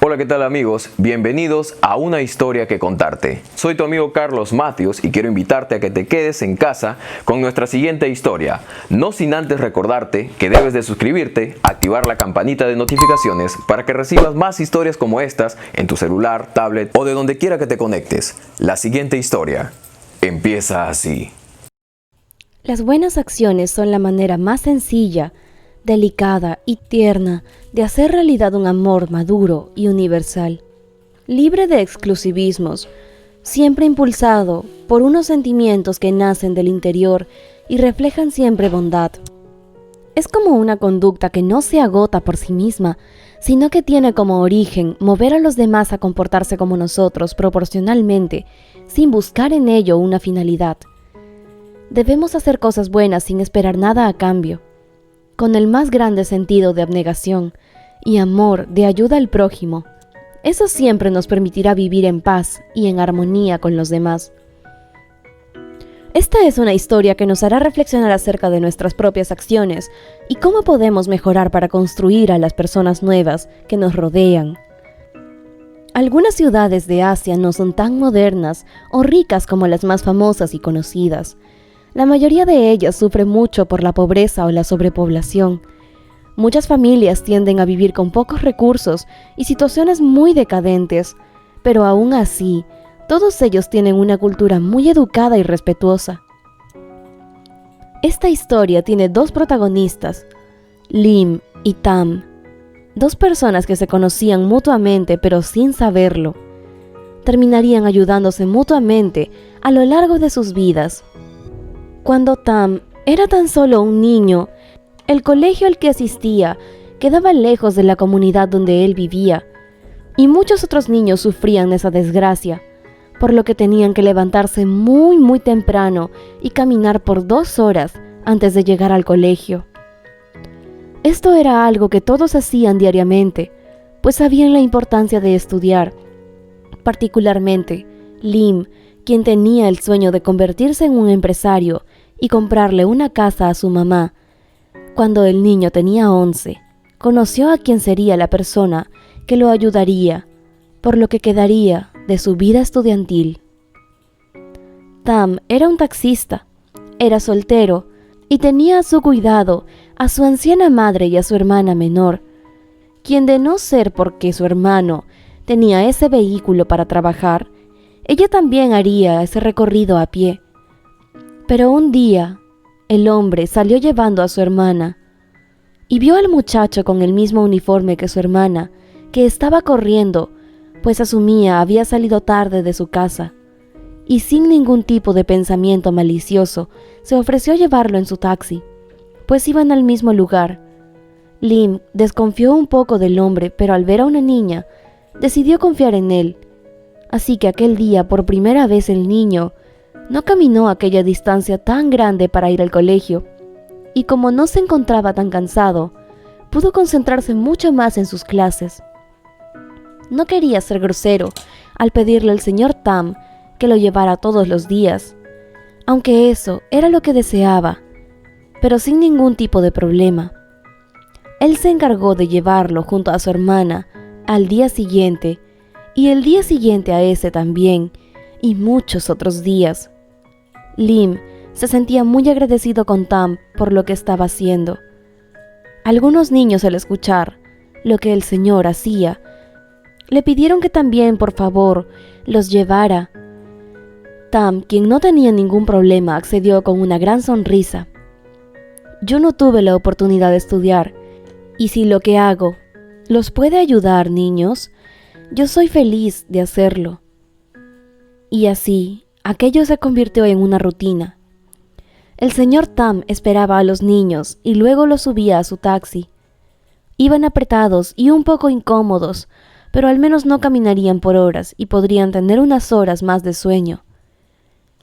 Hola, ¿qué tal amigos? Bienvenidos a Una Historia que Contarte. Soy tu amigo Carlos Matthews y quiero invitarte a que te quedes en casa con nuestra siguiente historia. No sin antes recordarte que debes de suscribirte, activar la campanita de notificaciones para que recibas más historias como estas en tu celular, tablet o de donde quiera que te conectes. La siguiente historia empieza así. Las buenas acciones son la manera más sencilla, delicada y tierna de hacer realidad un amor maduro y universal, libre de exclusivismos, siempre impulsado por unos sentimientos que nacen del interior y reflejan siempre bondad. Es como una conducta que no se agota por sí misma, sino que tiene como origen mover a los demás a comportarse como nosotros proporcionalmente, sin buscar en ello una finalidad. Debemos hacer cosas buenas sin esperar nada a cambio, con el más grande sentido de abnegación y amor de ayuda al prójimo. Eso siempre nos permitirá vivir en paz y en armonía con los demás. Esta es una historia que nos hará reflexionar acerca de nuestras propias acciones y cómo podemos mejorar para construir a las personas nuevas que nos rodean. Algunas ciudades de Asia no son tan modernas o ricas como las más famosas y conocidas. La mayoría de ellas sufre mucho por la pobreza o la sobrepoblación. Muchas familias tienden a vivir con pocos recursos y situaciones muy decadentes, pero aún así, todos ellos tienen una cultura muy educada y respetuosa. Esta historia tiene dos protagonistas, Lim y Tam, dos personas que se conocían mutuamente pero sin saberlo. Terminarían ayudándose mutuamente a lo largo de sus vidas. Cuando Tam era tan solo un niño, el colegio al que asistía quedaba lejos de la comunidad donde él vivía, y muchos otros niños sufrían esa desgracia, por lo que tenían que levantarse muy temprano y caminar por 2 horas antes de llegar al colegio. Esto era algo que todos hacían diariamente, pues sabían la importancia de estudiar, particularmente Lim, quien tenía el sueño de convertirse en un empresario y comprarle una casa a su mamá. Cuando el niño tenía 11, conoció a quien sería la persona que lo ayudaría, por lo que quedaría de su vida estudiantil. Tam era un taxista, era soltero y tenía a su cuidado a su anciana madre y a su hermana menor, quien de no ser porque su hermano tenía ese vehículo para trabajar, ella también haría ese recorrido a pie. Pero un día, el hombre salió llevando a su hermana y vio al muchacho con el mismo uniforme que su hermana, que estaba corriendo, pues asumía había salido tarde de su casa, y sin ningún tipo de pensamiento malicioso, se ofreció a llevarlo en su taxi, pues iban al mismo lugar. Lim desconfió un poco del hombre, pero al ver a una niña, decidió confiar en él. Así que aquel día, por primera vez, el niño no caminó aquella distancia tan grande para ir al colegio, y como no se encontraba tan cansado, pudo concentrarse mucho más en sus clases. No quería ser grosero al pedirle al señor Tam que lo llevara todos los días, aunque eso era lo que deseaba, pero sin ningún tipo de problema. Él se encargó de llevarlo junto a su hermana al día siguiente, y el día siguiente a ese también, y muchos otros días. Lim se sentía muy agradecido con Tam por lo que estaba haciendo. Algunos niños, al escuchar lo que el señor hacía, le pidieron que también, por favor, los llevara. Tam, quien no tenía ningún problema, accedió con una gran sonrisa. Yo no tuve la oportunidad de estudiar, y si lo que hago los puede ayudar, niños, yo soy feliz de hacerlo. Y así, aquello se convirtió en una rutina. El señor Tam esperaba a los niños y luego los subía a su taxi. Iban apretados y un poco incómodos, pero al menos no caminarían por horas y podrían tener unas horas más de sueño.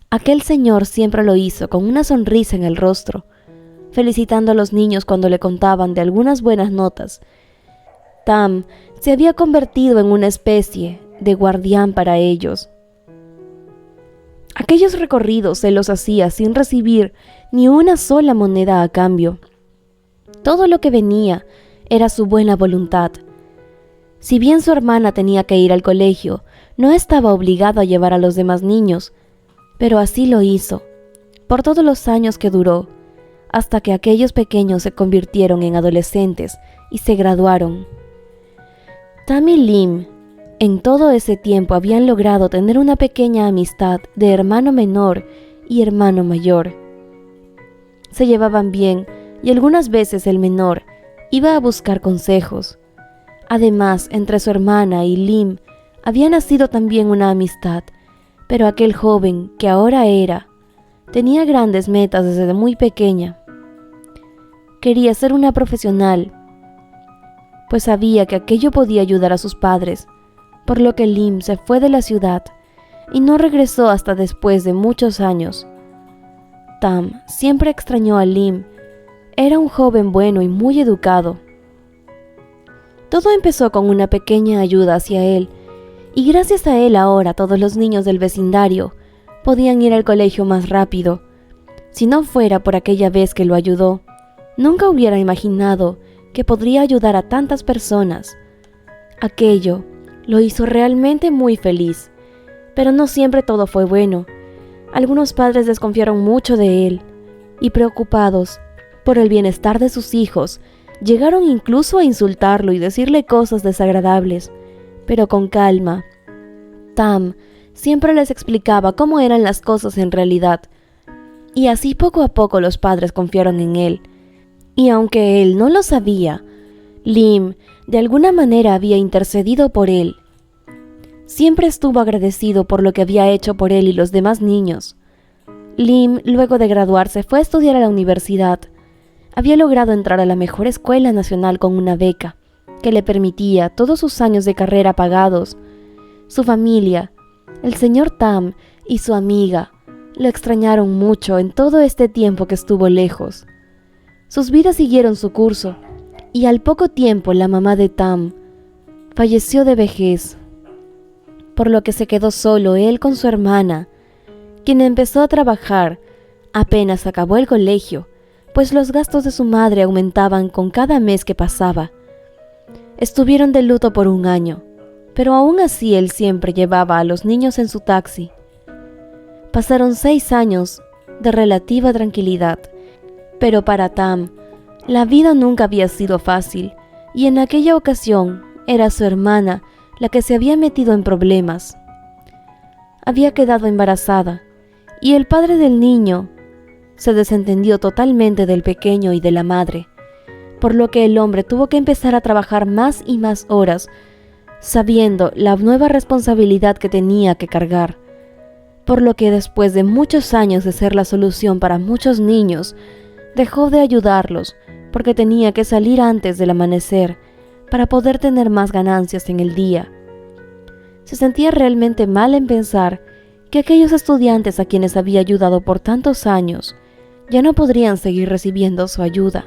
Aquel señor siempre lo hizo con una sonrisa en el rostro, felicitando a los niños cuando le contaban de algunas buenas notas. Tam se había convertido en una especie de guardián para ellos. Aquellos recorridos se los hacía sin recibir ni una sola moneda a cambio. Todo lo que venía era su buena voluntad. Si bien su hermana tenía que ir al colegio, no estaba obligado a llevar a los demás niños, pero así lo hizo, por todos los años que duró, hasta que aquellos pequeños se convirtieron en adolescentes y se graduaron. Tam y Lim, en todo ese tiempo habían logrado tener una pequeña amistad de hermano menor y hermano mayor. Se llevaban bien y algunas veces el menor iba a buscar consejos. Además, entre su hermana y Lim había nacido también una amistad, pero aquel joven que ahora tenía grandes metas desde muy pequeña. Quería ser una profesional, pues sabía que aquello podía ayudar a sus padres, por lo que Lim se fue de la ciudad y no regresó hasta después de muchos años. Tam siempre extrañó a Lim. Era un joven bueno y muy educado. Todo empezó con una pequeña ayuda hacia él, y gracias a él ahora todos los niños del vecindario podían ir al colegio más rápido. Si no fuera por aquella vez que lo ayudó, nunca hubiera imaginado que podría ayudar a tantas personas. Aquello lo hizo realmente muy feliz, pero no siempre todo fue bueno. Algunos padres desconfiaron mucho de él, y preocupados por el bienestar de sus hijos, llegaron incluso a insultarlo y decirle cosas desagradables, pero con calma. Tam siempre les explicaba cómo eran las cosas en realidad, y así poco a poco los padres confiaron en él. Y aunque él no lo sabía, Lim de alguna manera había intercedido por él. Siempre estuvo agradecido por lo que había hecho por él y los demás niños. Lim, luego de graduarse, fue a estudiar a la universidad. Había logrado entrar a la mejor escuela nacional con una beca, que le permitía todos sus años de carrera pagados. Su familia, el señor Tam y su amiga, lo extrañaron mucho en todo este tiempo que estuvo lejos. Sus vidas siguieron su curso, y al poco tiempo la mamá de Tam falleció de vejez, por lo que se quedó solo él con su hermana, quien empezó a trabajar apenas acabó el colegio, pues los gastos de su madre aumentaban con cada mes que pasaba. Estuvieron de luto por un año, pero aún así él siempre llevaba a los niños en su taxi. Pasaron 6 años de relativa tranquilidad, pero para Tam, la vida nunca había sido fácil, y en aquella ocasión era su hermana la que se había metido en problemas. Había quedado embarazada, y el padre del niño se desentendió totalmente del pequeño y de la madre, por lo que el hombre tuvo que empezar a trabajar más y más horas, sabiendo la nueva responsabilidad que tenía que cargar, por lo que después de muchos años de ser la solución para muchos niños, dejó de ayudarlos porque tenía que salir antes del amanecer para poder tener más ganancias en el día. Se sentía realmente mal en pensar que aquellos estudiantes a quienes había ayudado por tantos años ya no podrían seguir recibiendo su ayuda.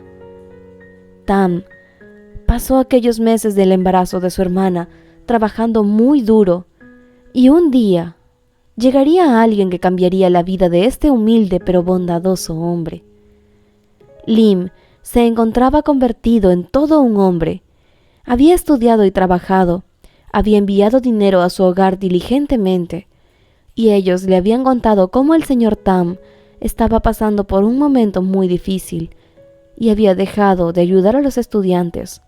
Tam pasó aquellos meses del embarazo de su hermana trabajando muy duro, y un día llegaría alguien que cambiaría la vida de este humilde pero bondadoso hombre. Lim se encontraba convertido en todo un hombre. Había estudiado y trabajado, había enviado dinero a su hogar diligentemente, y ellos le habían contado cómo el señor Tam estaba pasando por un momento muy difícil y había dejado de ayudar a los estudiantes.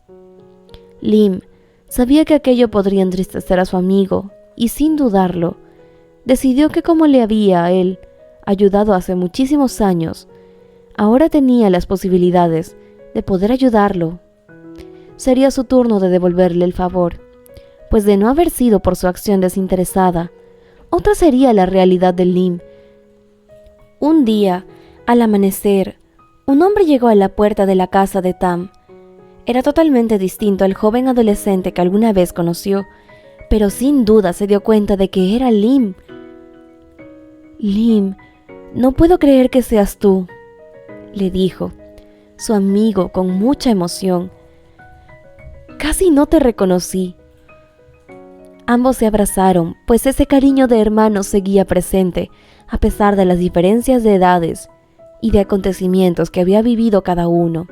Lim sabía que aquello podría entristecer a su amigo y, sin dudarlo, decidió que como le había a él ayudado hace muchísimos años, ahora tenía las posibilidades de poder ayudarlo. Sería su turno de devolverle el favor, pues de no haber sido por su acción desinteresada, otra sería la realidad de Lim. Un día, al amanecer, un hombre llegó a la puerta de la casa de Tam. Era totalmente distinto al joven adolescente que alguna vez conoció, pero sin duda se dio cuenta de que era Lim. «Lim, no puedo creer que seas tú», le dijo su amigo con mucha emoción. «Casi no te reconocí». Ambos se abrazaron, pues ese cariño de hermanos seguía presente, a pesar de las diferencias de edades y de acontecimientos que había vivido cada uno.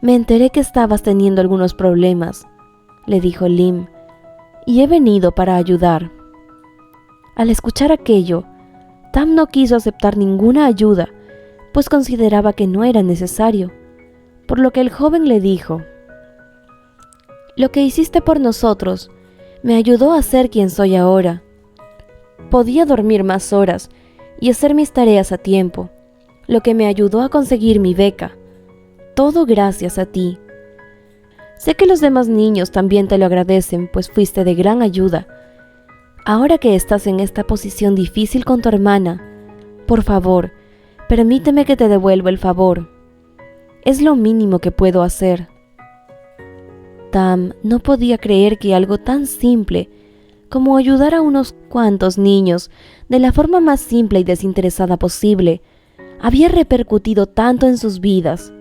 «Me enteré que estabas teniendo algunos problemas», le dijo Lim, y he venido para ayudar. Al escuchar aquello, Tam no quiso aceptar ninguna ayuda, pues consideraba que no era necesario, por lo que el joven le dijo: «Lo que hiciste por nosotros me ayudó a ser quien soy ahora. Podía dormir más horas y hacer mis tareas a tiempo, lo que me ayudó a conseguir mi beca. Todo gracias a ti. Sé que los demás niños también te lo agradecen, pues fuiste de gran ayuda. Ahora que estás en esta posición difícil con tu hermana, por favor, permíteme que te devuelva el favor. Es lo mínimo que puedo hacer». Tam no podía creer que algo tan simple como ayudar a unos cuantos niños de la forma más simple y desinteresada posible había repercutido tanto en sus vidas.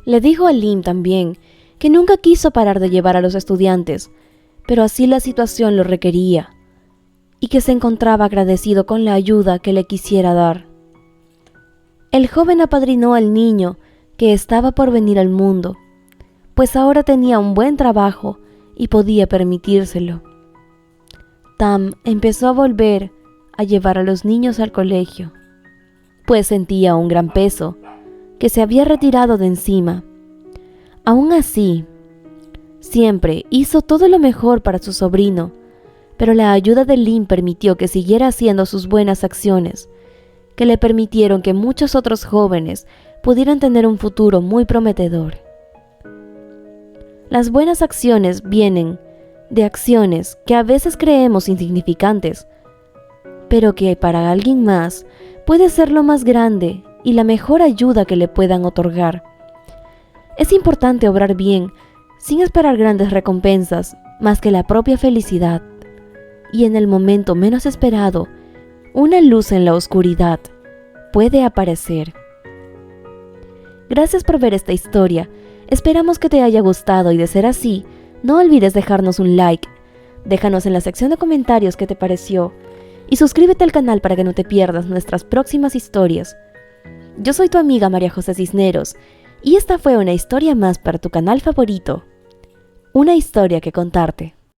Le dijo a Lim también que nunca quiso parar de llevar a los estudiantes, pero así la situación lo requería, y que se encontraba agradecido con la ayuda que le quisiera dar. El joven apadrinó al niño que estaba por venir al mundo, pues ahora tenía un buen trabajo y podía permitírselo. Tam empezó a volver a llevar a los niños al colegio, pues sentía un gran peso que se había retirado de encima. Aún así, siempre hizo todo lo mejor para su sobrino, pero la ayuda de Lim permitió que siguiera haciendo sus buenas acciones, que le permitieron que muchos otros jóvenes pudieran tener un futuro muy prometedor. Las buenas acciones vienen de acciones que a veces creemos insignificantes, pero que para alguien más puede ser lo más grande y la mejor ayuda que le puedan otorgar. Es importante obrar bien sin esperar grandes recompensas más que la propia felicidad, y en el momento menos esperado, una luz en la oscuridad puede aparecer. Gracias por ver esta historia. Esperamos que te haya gustado y de ser así, no olvides dejarnos un like, déjanos en la sección de comentarios qué te pareció y suscríbete al canal para que no te pierdas nuestras próximas historias. Yo soy tu amiga María José Cisneros y esta fue una historia más para tu canal favorito, una historia que contarte.